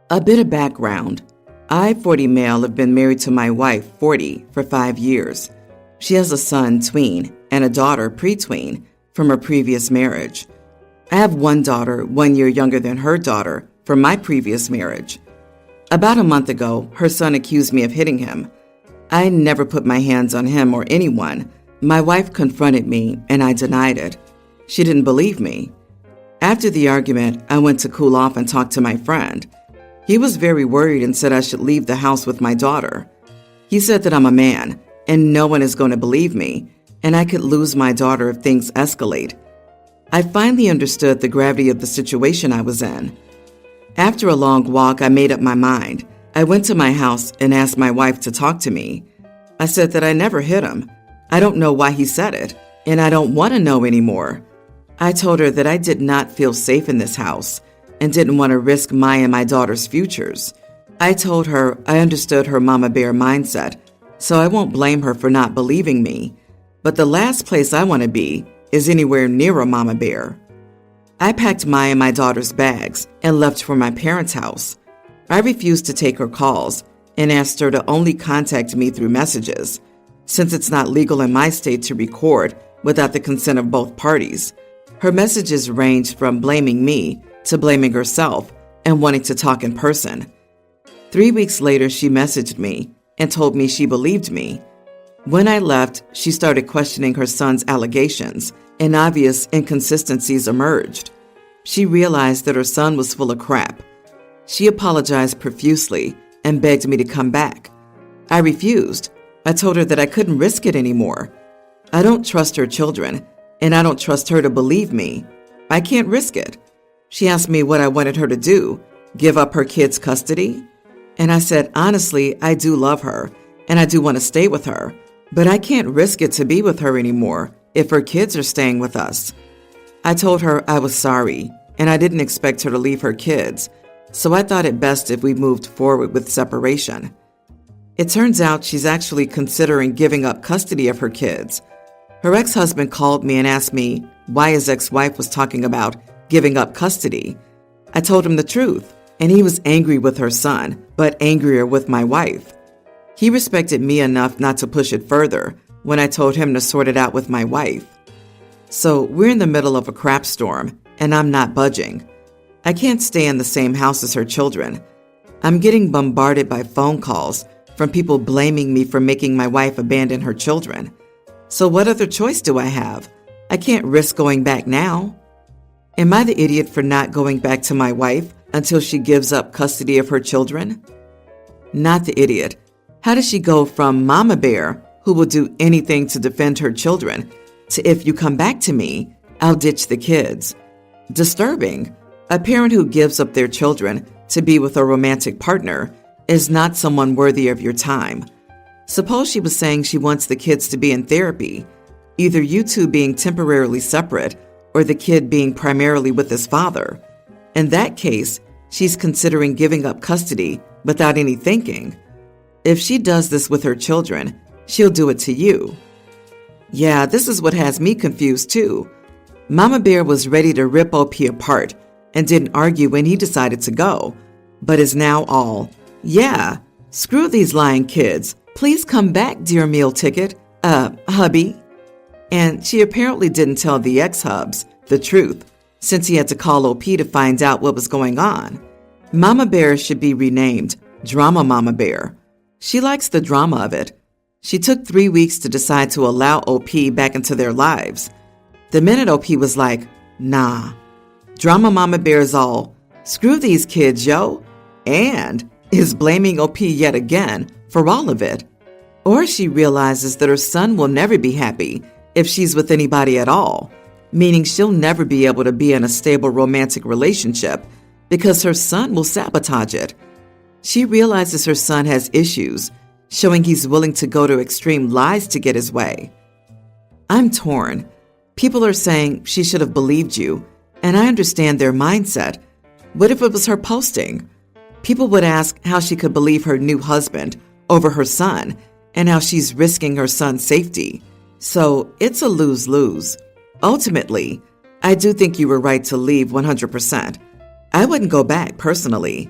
A bit of background. I, 40 male, have been married to my wife, 40, for 5 years. She has a son, tween, and a daughter, pre-tween, from her previous marriage. I have one daughter, 1 year younger than her daughter, from my previous marriage. About a month ago, her son accused me of hitting him. I never put my hands on him or anyone. My wife confronted me, and I denied it. She didn't believe me. After the argument, I went to cool off and talk to my friend. He was very worried and said I should leave the house with my daughter. He said that I'm a man, and no one is going to believe me, and I could lose my daughter if things escalate. I finally understood the gravity of the situation I was in. After a long walk, I made up my mind. I went to my house and asked my wife to talk to me. I said that I never hit him. I don't know why he said it, and I don't want to know anymore. I told her that I did not feel safe in this house and didn't want to risk my and my daughter's futures. I told her I understood her mama bear mindset, so I won't blame her for not believing me. But the last place I want to be is anywhere near a mama bear. I packed my and my daughter's bags and left for my parents' house. I refused to take her calls and asked her to only contact me through messages, since it's not legal in my state to record without the consent of both parties. Her messages ranged from blaming me to blaming herself and wanting to talk in person. 3 weeks later, she messaged me and told me she believed me. When I left, she started questioning her son's allegations, and obvious inconsistencies emerged. She realized that her son was full of crap. She apologized profusely and begged me to come back. I refused. I told her that I couldn't risk it anymore. I don't trust her children, and I don't trust her to believe me. I can't risk it. She asked me what I wanted her to do, give up her kids' custody? And I said, honestly, I do love her, and I do want to stay with her, but I can't risk it to be with her anymore if her kids are staying with us. I told her I was sorry, and I didn't expect her to leave her kids, so I thought it best if we moved forward with separation. It turns out she's actually considering giving up custody of her kids. Her ex-husband called me and asked me why his ex-wife was talking about giving up custody. I told him the truth, and he was angry with her son, but angrier with my wife. He respected me enough not to push it further when I told him to sort it out with my wife. So we're in the middle of a crap storm, and I'm not budging. I can't stay in the same house as her children. I'm getting bombarded by phone calls from people blaming me for making my wife abandon her children. So what other choice do I have? I can't risk going back now. Am I the idiot for not going back to my wife until she gives up custody of her children? Not the idiot. How does she go from mama bear, who will do anything to defend her children, to if you come back to me, I'll ditch the kids? Disturbing. A parent who gives up their children to be with a romantic partner is not someone worthy of your time. Suppose she was saying she wants the kids to be in therapy, either you two being temporarily separate or the kid being primarily with his father. In that case, she's considering giving up custody without any thinking. If she does this with her children, she'll do it to you. Yeah, this is what has me confused too. Mama Bear was ready to rip OP apart and didn't argue when he decided to go, but is now all, yeah, screw these lying kids. Please come back, dear meal ticket, hubby. And she apparently didn't tell the ex-hubs the truth, since he had to call OP to find out what was going on. Mama Bear should be renamed Drama Mama Bear. She likes the drama of it. She took 3 weeks to decide to allow OP back into their lives. The minute OP was like, nah. Drama Mama Bear's all, screw these kids, yo, and is blaming OP yet again for all of it. Or she realizes that her son will never be happy if she's with anybody at all, meaning she'll never be able to be in a stable romantic relationship because her son will sabotage it. She realizes her son has issues, showing he's willing to go to extreme lies to get his way. I'm torn. People are saying she should have believed you, and I understand their mindset. What if it was her posting? People would ask how she could believe her new husband over her son and how she's risking her son's safety. So it's a lose-lose. Ultimately, I do think you were right to leave 100%. I wouldn't go back personally.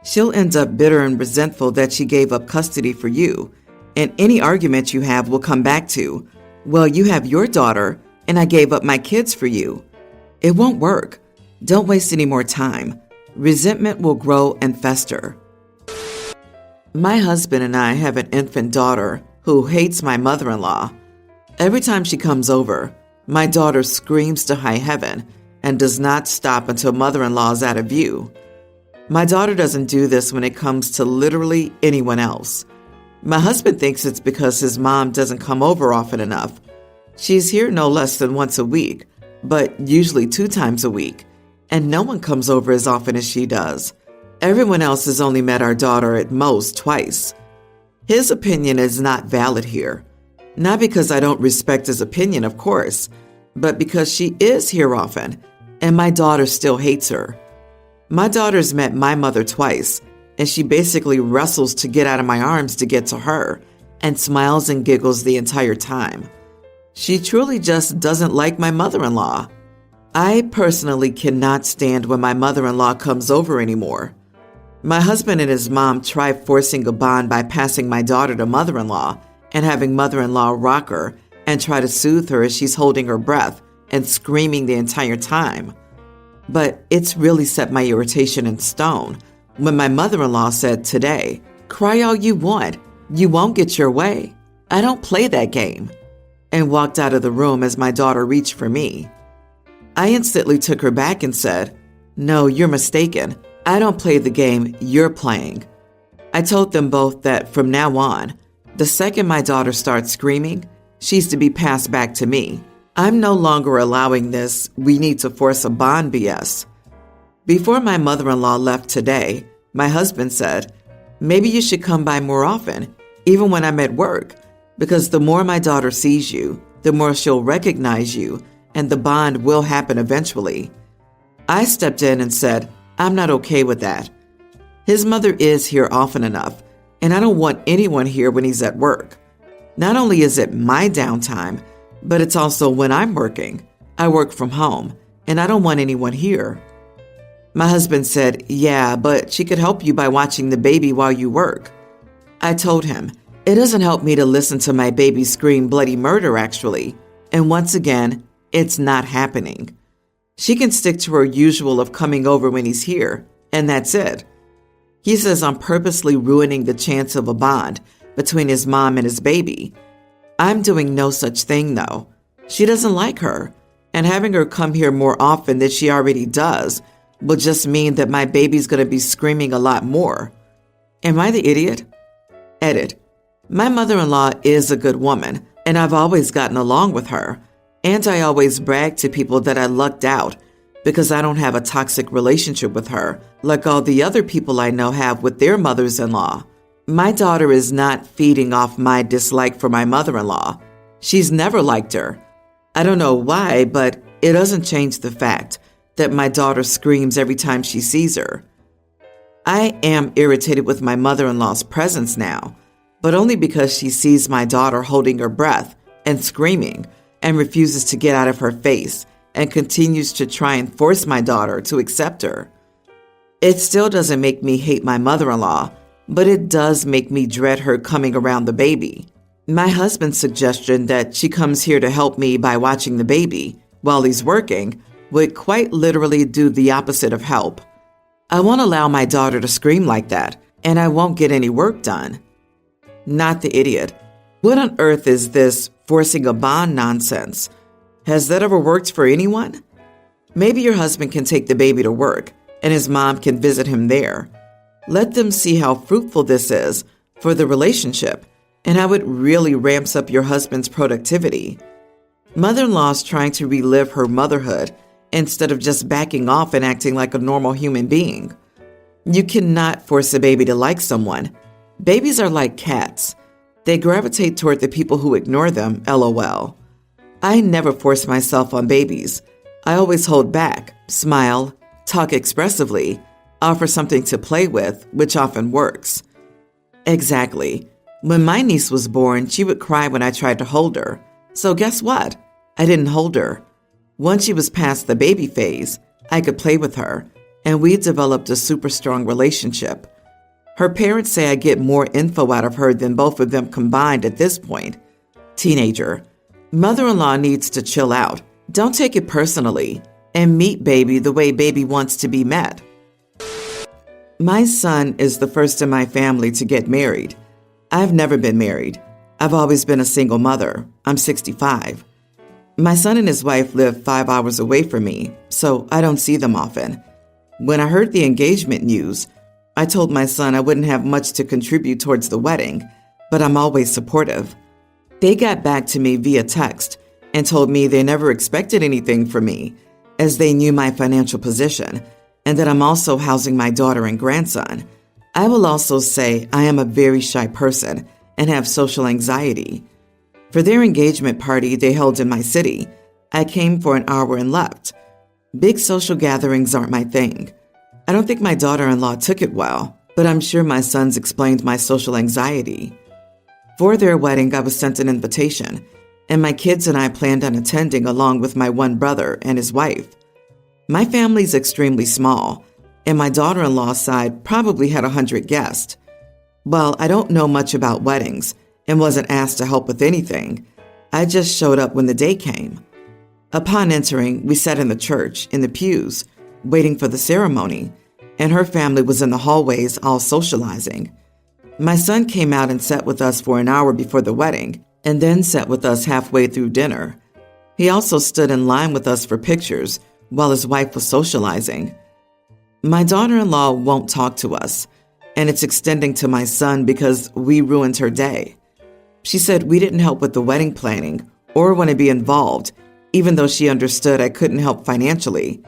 She'll end up bitter and resentful that she gave up custody for you, and any argument you have will come back to, well, you have your daughter, and I gave up my kids for you. It won't work. Don't waste any more time. Resentment will grow and fester. My husband and I have an infant daughter who hates my mother-in-law. Every time she comes over, my daughter screams to high heaven and does not stop until mother-in-law is out of view. My daughter doesn't do this when it comes to literally anyone else. My husband thinks it's because his mom doesn't come over often enough. She's here no less than once a week, but usually 2 times a week, and no one comes over as often as she does. Everyone else has only met our daughter at most twice. His opinion is not valid here. Not because I don't respect his opinion, of course, but because she is here often, and my daughter still hates her. My daughter's met my mother twice, and she basically wrestles to get out of my arms to get to her, and smiles and giggles the entire time. She truly just doesn't like my mother-in-law. I personally cannot stand when my mother-in-law comes over anymore. My husband and his mom try forcing a bond by passing my daughter to mother-in-law and having mother-in-law rock her and try to soothe her as she's holding her breath and screaming the entire time. But it's really set my irritation in stone when my mother-in-law said today, "Cry all you want. You won't get your way. I don't play that game," and walked out of the room as my daughter reached for me. I instantly took her back and said, "No, you're mistaken. I don't play the game you're playing." I told them both that from now on, the second my daughter starts screaming, she's to be passed back to me. I'm no longer allowing this "we need to force a bond" BS. Before my mother-in-law left today, my husband said, "Maybe you should come by more often, even when I'm at work, because the more my daughter sees you, the more she'll recognize you, and the bond will happen eventually." I stepped in and said, "I'm not okay with that. His mother is here often enough, and I don't want anyone here when he's at work. Not only is it my downtime, but it's also when I'm working. I work from home, and I don't want anyone here." My husband said, "Yeah, but she could help you by watching the baby while you work." I told him, "It doesn't help me to listen to my baby scream bloody murder, actually. And once again, it's not happening. She can stick to her usual of coming over when he's here, and that's it." He says I'm purposely ruining the chance of a bond between his mom and his baby. I'm doing no such thing, though. She doesn't like her, and having her come here more often than she already does will just mean that my baby's going to be screaming a lot more. Am I the idiot? Edit. My mother-in-law is a good woman, and I've always gotten along with her, and I always brag to people that I lucked out because I don't have a toxic relationship with her like all the other people I know have with their mothers-in-law. My daughter is not feeding off my dislike for my mother-in-law. She's never liked her. I don't know why, but it doesn't change the fact that my daughter screams every time she sees her. I am irritated with my mother-in-law's presence now, but only because she sees my daughter holding her breath and screaming and refuses to get out of her face and continues to try and force my daughter to accept her. It still doesn't make me hate my mother-in-law, but it does make me dread her coming around the baby. My husband's suggestion that she comes here to help me by watching the baby while he's working would quite literally do the opposite of help. I won't allow my daughter to scream like that, and I won't get any work done. Not the idiot. What on earth is this forcing a bond nonsense? Has that ever worked for anyone? Maybe your husband can take the baby to work, and his mom can visit him there. Let them see how fruitful this is for the relationship and how it really ramps up your husband's productivity. Mother-in-law's trying to relive her motherhood instead of just backing off and acting like a normal human being. You cannot force a baby to like someone. Babies are like cats. They gravitate toward the people who ignore them, LOL. I never force myself on babies. I always hold back, smile, talk expressively, offer something to play with, which often works. Exactly. When my niece was born, she would cry when I tried to hold her. So guess what? I didn't hold her. Once she was past the baby phase, I could play with her, and we developed a super strong relationship. Her parents say I get more info out of her than both of them combined at this point. Teenager. Mother-in-law needs to chill out. Don't take it personally. And meet baby the way baby wants to be met. My son is the first in my family to get married. I've never been married. I've always been a single mother. I'm 65. My son and his wife live 5 hours away from me, so I don't see them often. When I heard the engagement news, I told my son I wouldn't have much to contribute towards the wedding, but I'm always supportive. They got back to me via text and told me they never expected anything from me, as they knew my financial position, and that I'm also housing my daughter and grandson. I will also say I am a very shy person and have social anxiety. For their engagement party they held in my city, I came for an hour and left. Big social gatherings aren't my thing. I don't think my daughter-in-law took it well, but I'm sure my sons explained my social anxiety. For their wedding, I was sent an invitation, and my kids and I planned on attending along with my one brother and his wife. My family's extremely small, and my daughter-in-law's side probably had 100 guests. Well, I don't know much about weddings and wasn't asked to help with anything. I just showed up when the day came. Upon entering, we sat in the church, in the pews, waiting for the ceremony, and her family was in the hallways all socializing. My son came out and sat with us for an hour before the wedding, and then sat with us halfway through dinner. He also stood in line with us for pictures while his wife was socializing. My daughter-in-law won't talk to us, and it's extending to my son because we ruined her day. She said we didn't help with the wedding planning or want to be involved, even though she understood I couldn't help financially.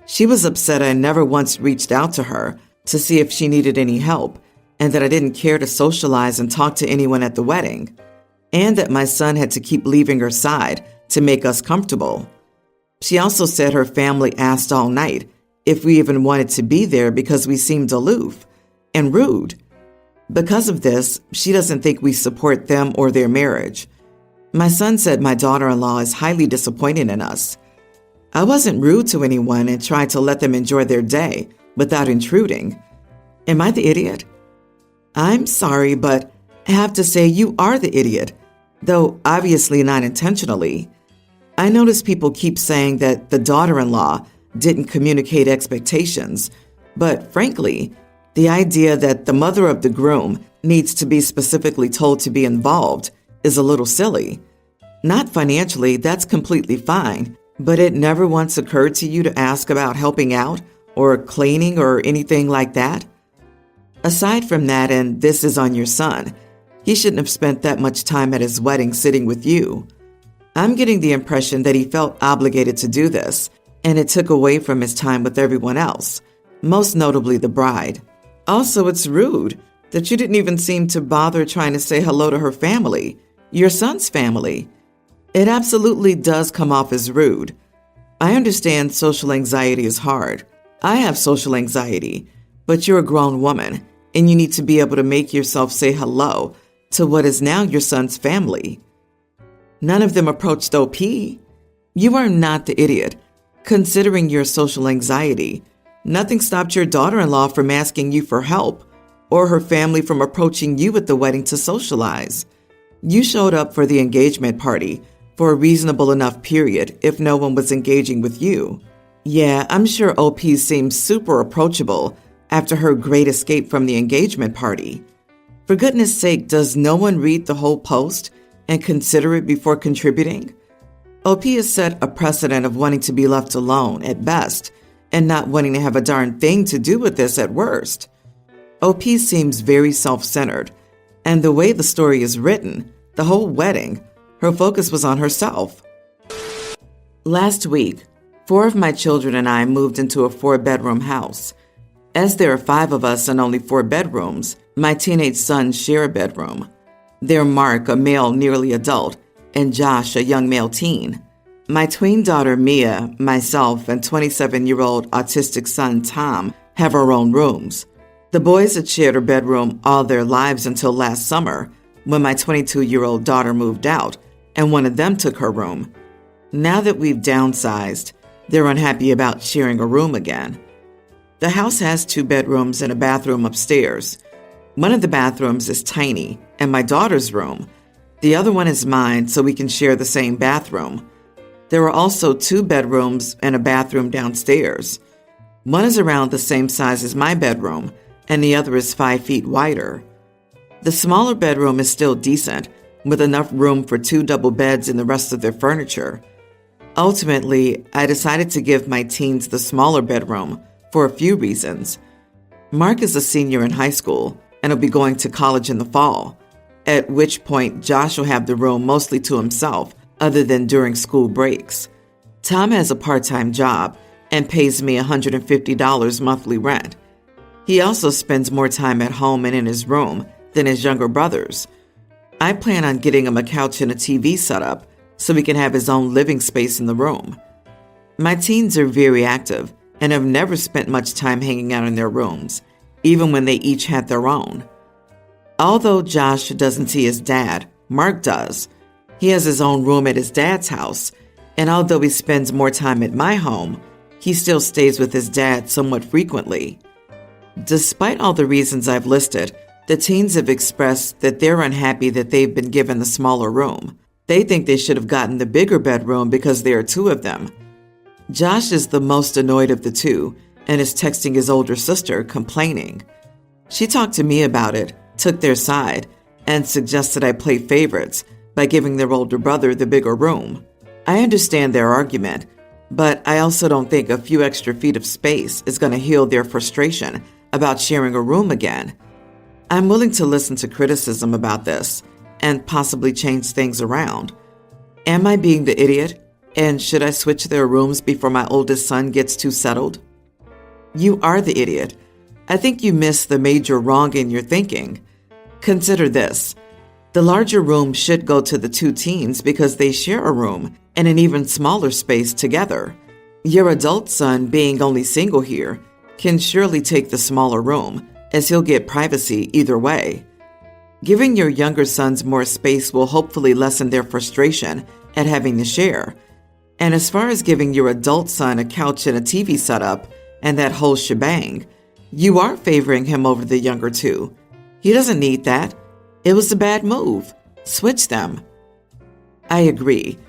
She was upset I never once reached out to her to see if she needed any help, and that I didn't care to socialize and talk to anyone at the wedding, and that my son had to keep leaving her side to make us comfortable. She also said her family asked all night if we even wanted to be there because we seemed aloof and rude. Because of this, she doesn't think we support them or their marriage. My son said my daughter-in-law is highly disappointed in us. I wasn't rude to anyone and tried to let them enjoy their day without intruding. Am I the idiot? I'm sorry, but I have to say you are the idiot, though obviously not intentionally. I notice people keep saying that the daughter-in-law didn't communicate expectations, but frankly, the idea that the mother of the groom needs to be specifically told to be involved is a little silly. Not financially, that's completely fine, but it never once occurred to you to ask about helping out or cleaning or anything like that? Aside from that, and this is on your son, he shouldn't have spent that much time at his wedding sitting with you. I'm getting the impression that he felt obligated to do this, and it took away from his time with everyone else, most notably the bride. Also, it's rude that you didn't even seem to bother trying to say hello to her family, your son's family. It absolutely does come off as rude. I understand social anxiety is hard. I have social anxiety, but you're a grown woman, and you need to be able to make yourself say hello to what is now your son's family. None of them approached OP. You are not the idiot. Considering your social anxiety, nothing stopped your daughter-in-law from asking you for help or her family from approaching you at the wedding to socialize. You showed up for the engagement party for a reasonable enough period if no one was engaging with you. Yeah, I'm sure OP seems super approachable after her great escape from the engagement party. For goodness sake, does no one read the whole post and consider it before contributing? OP has set a precedent of wanting to be left alone at best and not wanting to have a darn thing to do with this at worst. OP seems very self-centered, and the way the story is written, the whole wedding, her focus was on herself. Last week, 4 of my children and I moved into a 4-bedroom house. As there are 5 of us and only 4 bedrooms, my teenage sons share a bedroom. They're Mark, a male nearly adult, and Josh, a young male teen. My tween daughter Mia, myself, and 27-year-old autistic son Tom have our own rooms. The boys had shared a bedroom all their lives until last summer, when my 22-year-old daughter moved out, and one of them took her room. Now that we've downsized, they're unhappy about sharing a room again. The house has 2 bedrooms and a bathroom upstairs, One of the bathrooms is tiny and my daughter's room. The other one is mine so we can share the same bathroom. There are also 2 bedrooms and a bathroom downstairs. One is around the same size as my bedroom and the other is 5 feet wider. The smaller bedroom is still decent, with enough room for 2 double beds and the rest of their furniture. Ultimately, I decided to give my teens the smaller bedroom for a few reasons. Mark is a senior in high school and will be going to college in the fall, at which point Josh will have the room mostly to himself other than during school breaks. Tom has a part-time job and pays me $150 monthly rent. He also spends more time at home and in his room than his younger brothers. I plan on getting him a couch and a TV set up so he can have his own living space in the room. My teens are very active and have never spent much time hanging out in their rooms, even when they each had their own. Although Josh doesn't see his dad, Mark does. He has his own room at his dad's house, and although he spends more time at my home, he still stays with his dad somewhat frequently. Despite all the reasons I've listed, the teens have expressed that they're unhappy that they've been given the smaller room. They think they should have gotten the bigger bedroom because there are 2 of them. Josh is the most annoyed of the 2 and is texting his older sister, complaining. She talked to me about it, took their side, and suggested I play favorites by giving their older brother the bigger room. I understand their argument, but I also don't think a few extra feet of space is going to heal their frustration about sharing a room again. I'm willing to listen to criticism about this and possibly change things around. Am I being the idiot? And should I switch their rooms before my oldest son gets too settled? You are the idiot. I think you missed the major wrong in your thinking. Consider this. The larger room should go to the 2 teens because they share a room and an even smaller space together. Your adult son, being only single here, can surely take the smaller room, as he'll get privacy either way. Giving your younger sons more space will hopefully lessen their frustration at having to share. And as far as giving your adult son a couch and a TV setup and that whole shebang, you are favoring him over the younger 2. He doesn't need that. It was a bad move. Switch them. I agree.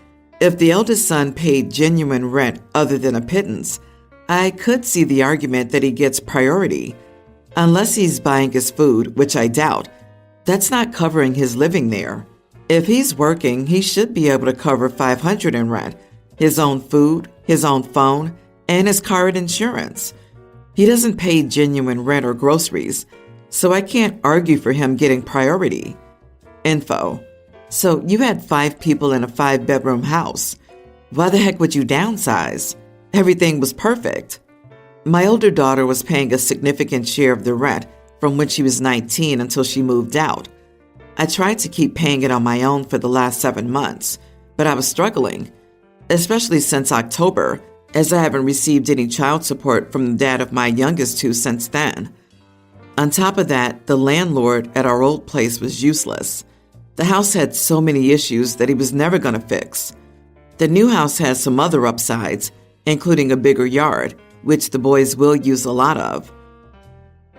If the eldest son paid genuine rent other than a pittance, I could see the argument that he gets priority. Unless he's buying his food, which I doubt, that's not covering his living there. If he's working, he should be able to cover $500 in rent, his own food, his own phone, and his car and insurance. He doesn't pay genuine rent or groceries, so I can't argue for him getting priority. Info. So you had 5 people in a 5-bedroom house. Why the heck would you downsize? Everything was perfect. My older daughter was paying a significant share of the rent from when she was 19 until she moved out. I tried to keep paying it on my own for the last 7 months, but I was struggling, especially since October, as I haven't received any child support from the dad of my youngest 2 since then. On top of that, the landlord at our old place was useless. The house had so many issues that he was never going to fix. The new house has some other upsides, including a bigger yard, which the boys will use a lot of.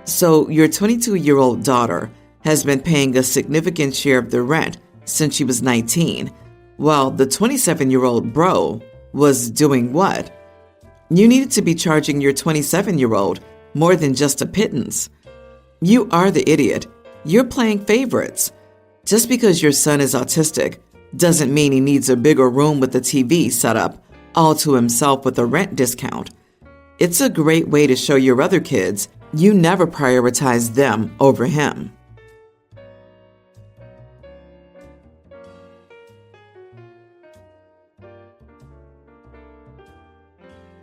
So your 22-year-old daughter has been paying a significant share of the rent since she was 19, while the 27-year-old bro was doing what? You needed to be charging your 27-year-old more than just a pittance. You are the idiot. You're playing favorites. Just because your son is autistic doesn't mean he needs a bigger room with a TV set up all to himself with a rent discount. It's a great way to show your other kids you never prioritize them over him.